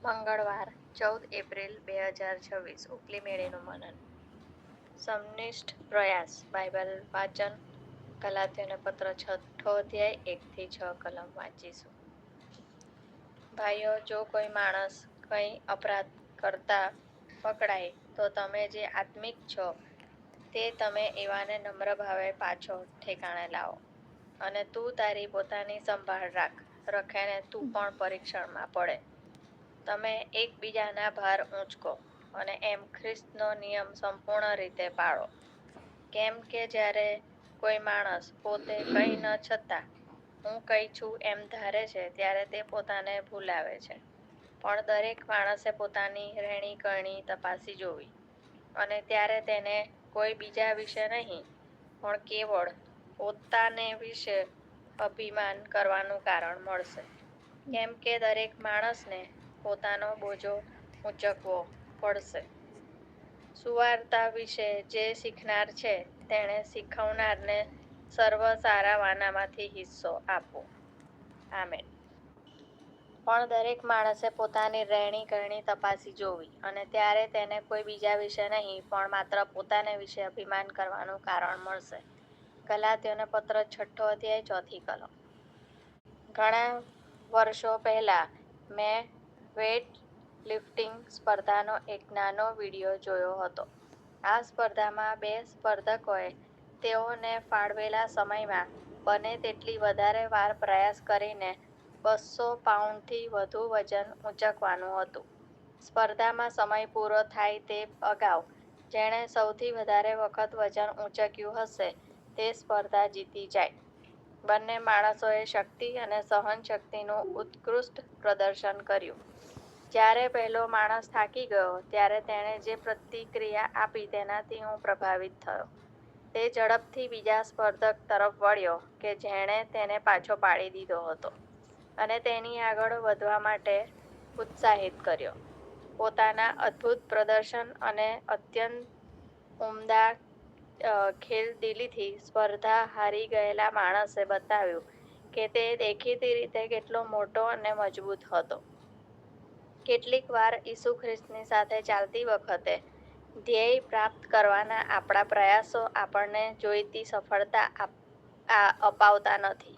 મંગળવાર 14 એપ્રિલ 2026 ઉપલી મેળીનું મનન. સમનિષ્ઠ પ્રયાસ. બાઇબલ વાંચન. ગલાત્યોને પત્ર 6 અધ્યાય 1-6 કલમ વાંચીશું. ભાઈઓ, જો કોઈ માણસ કંઈ અપરાધ કરતા પકડાય તો તમે જે આત્મિક છો તે તમે એવાને નમ્ર ભાવે પાછો ઠેકાણે લાવો. અને તું તારી પોતાની સંભાળ રાખ, રખેને તું પણ પરીક્ષણમાં પડે. તમે એકબીજાના ભાર ઊંચકો અને એમ ખ્રિસ્તનો નિયમ સંપૂર્ણ રીતે પાળો. કેમ કે જ્યારે કોઈ માણસ પોતે કંઈ ન છતાં હું કંઈ છું એમ ધારે છે ત્યારે તે પોતાને ભૂલાવે છે. પણ દરેક માણસે પોતાની રહેણી કરણી તપાસી જોવી, અને ત્યારે તેને કોઈ બીજા વિશે નહીં પણ કેવળ પોતાને વિશે અભિમાન કરવાનું કારણ મળશે. કેમ કે દરેક માણસને પોતાનો બોજો ઊંચકવો પડશે. સુવાર્તા વિશે જે શીખનાર છે તેણે શીખવનારને સર્વ સારા વાનામાંથી હિસ્સો આપવો. આમેન. પણ દરેક માણસે પોતાની રહેણી કરણી તપાસી જોવી, અને ત્યારે તેને કોઈ બીજા વિશે નહીં પણ માત્ર પોતાને વિશે અભિમાન કરવાનું કારણ મળશે. ગલાત્યોને પત્ર 6 અધ્યાય 4 કલમ. ઘણા વર્ષો પહેલાં મેં વેઇટ લિફ્ટિંગ સ્પર્ધાનો એક નાનો વિડિયો જોયો હતો. આ સ્પર્ધામાં બે સ્પર્ધકોએ તેઓને ફાળવેલા સમયમાં બને તેટલી વધારે વાર પ્રયાસ કરીને 200 પાઉન્ડથી વધુ વજન ઊંચકવાનું હતું. સ્પર્ધામાં સમય પૂરો થાય તે અગાઉ જેણે સૌથી વધારે વખત વજન ઊંચક્યું હશે તે સ્પર્ધા જીતી જાય. બંને માણસોએ શક્તિ અને સહનશક્તિનું ઉત્કૃષ્ટ પ્રદર્શન કર્યું. જ્યારે પહેલો માણસ થાકી ગયો ત્યારે તેણે જે પ્રતિક્રિયા આપી તેનાથી હું પ્રભાવિત થયો. તે ઝડપથી બીજા સ્પર્ધક તરફ વળ્યો કે જેણે તેને પાછો પાડી દીધો હતો, અને તેની આગળ વધવા માટે ઉત્સાહિત કર્યો. પોતાના અદ્ભુત પ્રદર્શન અને અત્યંત ઉમદા ખેલદિલીથી સ્પર્ધા હારી ગયેલા માણસે બતાવ્યું કે તે દેખીતી રીતે કેટલો મોટો અને મજબૂત હતો. કેટલીક વાર ઈસુ ખ્રિસ્તની સાથે ચાલતી વખતે ધ્યેય પ્રાપ્ત કરવાના આપણા પ્રયાસો આપણને જોઈતી સફળતા અપાવતા નથી.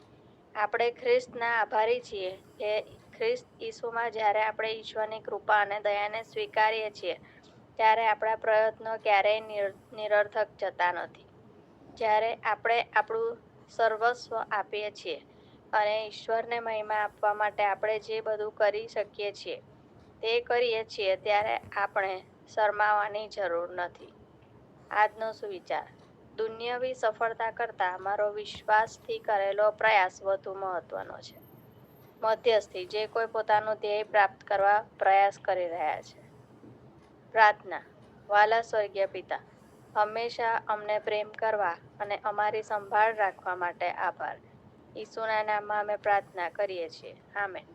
આપણે ખ્રિસ્તના આભારી છીએ કે ખ્રિસ્ત ઈસુમાં જ્યારે આપણે ઈશ્વરની કૃપા અને દયાને સ્વીકારીએ છીએ ત્યારે આપણા પ્રયત્નો ક્યારેય નિરર્થક જતા નથી. જ્યારે આપણે આપણું સર્વસ્વ આપીએ છીએ અને ઈશ્વરને મહિમા આપવા માટે આપણે જે બધું કરી શકીએ છીએ તે કરીએ છીએ ત્યારે આપણે શરમાવાની જરૂર નથી. આજનો સુવિચાર. દુન્યવી સફળતા કરતાં મારો વિશ્વાસથી કરેલો પ્રયાસ વધુ મહત્વનો છે. મધ્યસ્થી. જે કોઈ પોતાનું ધ્યેય પ્રાપ્ત કરવા પ્રયાસ કરી રહ્યા છે. પ્રાર્થના. વ્હાલા સ્વર્ગીય પિતા, હંમેશા અમને પ્રેમ કરવા અને અમારી સંભાળ રાખવા માટે આભાર. ઈસુના નામમાં અમે પ્રાર્થના કરીએ છીએ. આમેન.